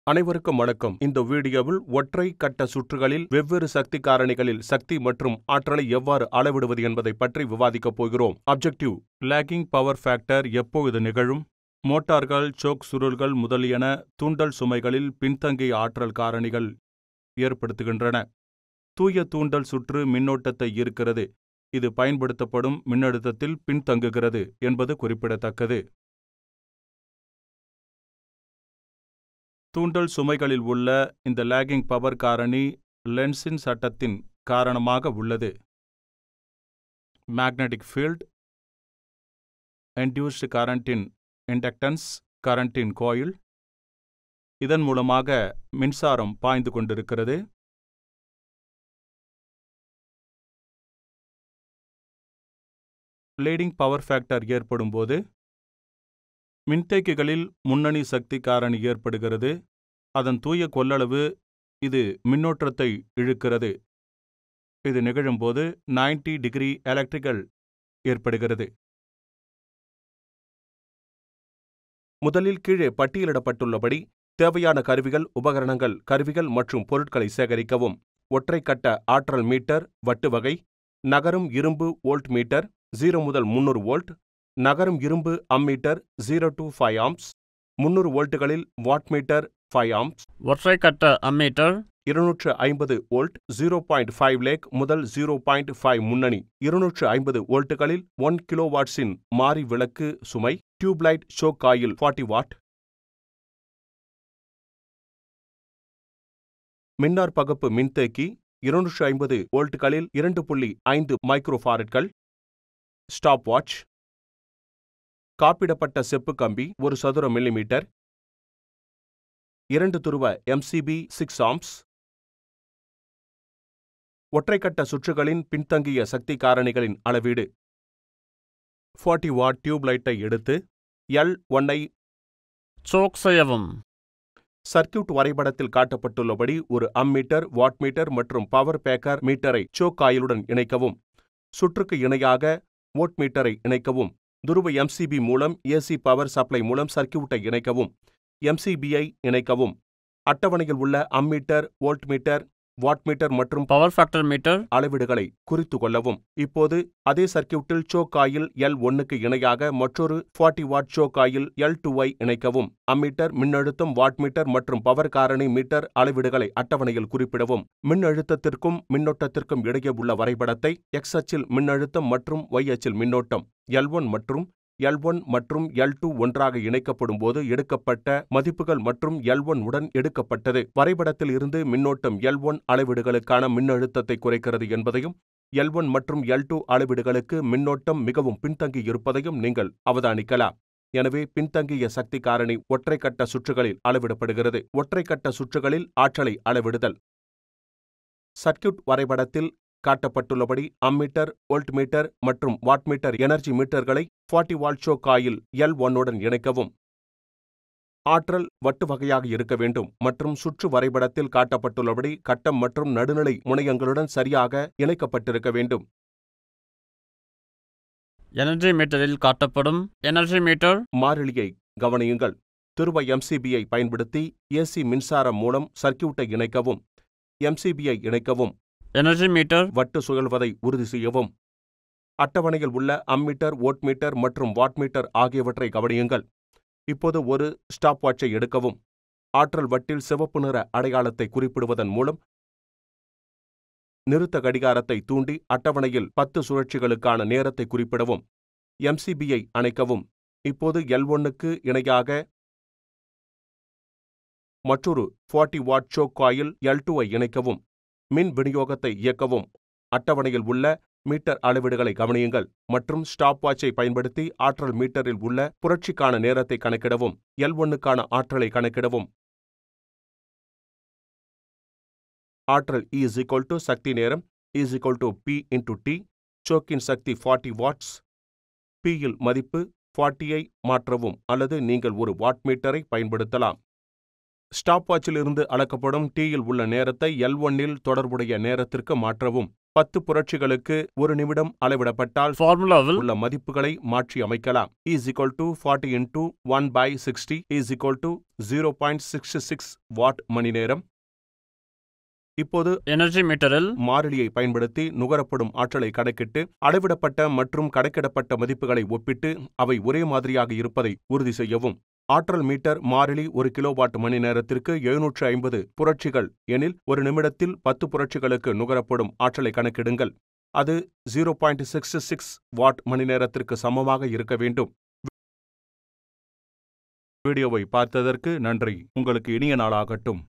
அனைவருக்கும் வணக்கம். இந்த வீடியோவில் ஒற்றை கட்ட சுற்றுகளில் வெவ்வேறு சக்தி காரணிகளில் சக்தி மற்றும் ஆற்றலை எவ்வாறு அளவிடுவது என்பதை பற்றி விவாதிக்கப் போகிறோம். அப்ஜெக்டிவ்: லேகிங் பவர் ஃபேக்டர் எப்போது நிகழும்? மோட்டார்கள், சோக் சுருள்கள் முதலியன தூண்டல் சுமைகளில் பின்தங்கிய ஆற்றல் காரணிகள் ஏற்படுத்துகின்றன. தூய தூண்டல் சுற்று மின்னோட்டத்தை ஈர்க்கிறது, இது பயன்படுத்தப்படும் மின்னழுத்தத்தில் பின்தங்குகிறது என்பது குறிப்பிடத்தக்கது. தூண்டல் சுமைகளில் உள்ள இந்த லேகிங் பவர் காரணி லென்ஸின் சட்டத்தின் காரணமாக உள்ளது. மேக்னெட்டிக் ஃபீல்ட், இன்டியூஸ்டு கரண்ட் இன் இண்டக்டன்ஸ், கரண்ட் இன் கோயில், இதன் மூலமாக மின்சாரம் பாய்ந்து கொண்டிருக்கிறது. லீடிங் பவர் ஃபேக்டர் ஏற்படும் போது மின்தேக்கிகளில் முன்னணி சக்தி காரணி ஏற்படுகிறது. அதன் தூய கொள்ளளவு இது மின்னோட்டத்தை இழுக்கிறது. இது நிகழும்போது 90 டிகிரி எலக்ட்ரிக்கல் ஏற்படுகிறது. முதலில் கீழே பட்டியலிடப்பட்டுள்ளபடி தேவையான கருவிகள், உபகரணங்கள், கருவிகள் மற்றும் பொருட்களை சேகரிக்கவும். ஒற்றை கட்ட ஆற்றல் மீட்டர் வட்டு வகை. நகரும் இரும்பு வோல்ட் மீட்டர் 0 முதல் 300 வோல்ட். நகரும் இரும்பு அம்மீட்டர் 0 to 5 ஆம்ப்ஸ். 300 வோல்ட்டுகளில் வாட் மீட்டர் 5 ஆம்ப்ஸ். ஒற்றை கட்ட அம்மீட்டர் 250 வோல்ட் 0.5 லேக் முதல் 0.5 முன்னணி. 250 வோல்ட்டுகளில் 1 கிலோவாட்ஸின் மாறி விளக்கு சுமை. Tubelight choke coil 40 watt. மின்னார் பகுப்பு மின்தேக்கி 250 வோல்ட்டுகளில் 2.5 மைக்ரோஃபாரட்கள். Stop watch. காப்பிடப்பட்ட செப்பு கம்பி 1 சதுர மில்லிமீட்டர். 2 துருவ MCB 6 ஆம்ப்ஸ். ஒற்றைக்கட்ட சுற்றுகளின் பின்தங்கிய சக்தி காரணிகளின் அளவீடு. 40 வாட் டியூப்லைட்டை எடுத்து L1 ஐ சோக் செய்யவும். சர்க்யூட் வரைபடத்தில் காட்டப்பட்டுள்ளபடி ஒரு அம்மீட்டர், வாட்மீட்டர் மற்றும் பவர் பேக்கர் மீட்டரை சோக் காயிலுடன் இணைக்கவும். சுற்றுக்கு இணையாக வோல்ட்மீட்டரை இணைக்கவும். துருவ MCB மூலம் AC பவர் சப்ளை மூலம் சர்க்யூட்டை இணைக்கவும். MCB-ஐ இணைக்கவும். அட்டவணையில் உள்ள அம்மீட்டர், வோல்ட்மீட்டர், வாட்மீட்டர் மற்றும் பவர் ஃபேக்டர் மீட்டர் அளவீடுகளை குறித்து கொள்ளவும். இப்போது அதே சர்க்யூட்டில் சோக் காயில் L1க்கு இணையாக மற்றொரு 40 வாட் சோக் காயில் L2ஐ இணைக்கவும். அம்மீட்டர், மின்னழுத்தம், வாட்மீட்டர் மற்றும் பவர் காரணி மீட்டர் அளவீடுகளை அட்டவணையில் குறிப்பிடவும். மின்னழுத்தத்திற்கும் மின்னோட்டத்திற்கும் இடையே உள்ள வரைபடத்தை X அச்சில் மின்னழுத்தம் மற்றும் Y அச்சில் மின்னோட்டம். L1 மற்றும் L2 ஒன்றாக இணைக்கப்படும் போது எடுக்கப்பட்ட மதிப்புகள் மற்றும் L1 உடன் எடுக்கப்பட்டது. வரைபடத்தில் இருந்து மின்னோட்டம் L1 அளவீடுகளுக்கான மின்னழுத்தத்தை குறைக்கிறது என்பதையும், L1 மற்றும் L2 அளவீடுகளுக்கு மின்னோட்டம் மிகவும் பின்தங்கி இருப்பதையும் நீங்கள் அவதானிக்கலாம். எனவே பின்தங்கிய சக்தி காரணி ஒற்றைக்கட்ட சுற்றுகளில் அளவிடப்படுகிறது. ஒற்றைக்கட்ட சுற்றுகளில் ஆற்றலை அளவிடுதல். சர்க்யூட் வரைபடத்தில் காட்டப்பட்டுள்ளபடி அம்மீட்டர், வோல்ட்மீட்டர் மற்றும் வாட்மீட்டர் எனர்ஜி மீட்டர்களை 40 வாட் சோக் காயில் L1உடன் இணைக்கவும். ஆற்றல் வட்டு வகையாக இருக்க வேண்டும் மற்றும் சுற்று வரைபடத்தில் காட்டப்பட்டுள்ளபடி கட்டம் மற்றும் நடுநிலை முனையங்களுடன் சரியாக இணைக்கப்பட்டிருக்க வேண்டும். எனர்ஜி மீட்டரில் காட்டப்படும் எனர்ஜி மீட்டர் மாறிலியை கவனியுங்கள். துருவ MCB-ஐ பயன்படுத்தி AC மின்சாரம் மூலம் சர்க்யூட்டை இணைக்கவும். MCB-ஐ இணைக்கவும். எனர்ஜி மீட்டர் வட்டு சுழல்வதை உறுதி செய்யவும். அட்டவணையில் உள்ள அம்மீட்டர், வோல்ட்மீட்டர் மற்றும் வாட்மீட்டர் ஆகியவற்றை கவனியுங்கள். இப்போது ஒரு ஸ்டாப் வாட்சை எடுக்கவும். ஆற்றல் வட்டில் சிவப்பு நிற அடையாளத்தை குறிப்பிடுவதன் மூலம் நிறுத்த கடிகாரத்தை தூண்டி அட்டவணையில் 10 சுழற்சிகளுக்கான நேரத்தை குறிப்பிடவும். MCB-ஐ அணைக்கவும். இப்போது L1க்கு இணையாக மற்றொரு 40 வாட் சோக் காயில் L2ஐ இணைக்கவும். மின் விநியோகத்தை இயக்கவும். அட்டவணையில் உள்ள மீட்டர் அளவீடுகளை கவனியுங்கள் மற்றும் ஸ்டாப் வாட்சை பயன்படுத்தி ஆற்றல் மீட்டரில் உள்ள புரட்சிக்கான நேரத்தை கணக்கிடவும். L1க்கான ஆற்றலை கணக்கிடவும். ஆற்றல் E சக்தி நேரம் P × T. சோக்கின் சக்தி 40 வாட்ஸ். P-இல் மதிப்பு 40ஐ மாற்றவும் அல்லது நீங்கள் ஒரு வாட்மீட்டரை பயன்படுத்தலாம். ஸ்டாப் வாட்சிலிருந்து அளக்கப்படும் Tயில் உள்ள நேரத்தை L1இல் தொடர்புடைய நேரத்திற்கு மாற்றவும். 10 புரட்சிகளுக்கு 1 நிமிடம் அளவிடப்பட்டால் ஃபார்முலாவில் உள்ள மதிப்புகளை மாற்றி அமைக்கலாம். E = 40 × 1/60 0.66 வாட் மணி நேரம். இப்போது எனர்ஜி மீட்டரில் மாறிலியை பயன்படுத்தி நுகரப்படும் ஆற்றலை கணக்கிட்டு அளவிடப்பட்ட மற்றும் கணக்கிடப்பட்ட மதிப்புகளை ஒப்பிட்டு அவை ஒரே மாதிரியாக இருப்பதை உறுதி செய்யவும். ஆற்றல் மீட்டர் மாறிலி 1 கிலோவாட் மணி நேரத்திற்கு 750 புரட்சிகள் எனில் 1 நிமிடத்தில் 10 புரட்சிகளுக்கு நுகரப்படும் ஆற்றலை கணக்கிடுங்கள். அது 0.66 வாட் மணி நேரத்திற்கு சமமாக இருக்க வேண்டும். வீடியோவை பார்த்ததற்கு நன்றி. உங்களுக்கு இனிய நாளாகட்டும்.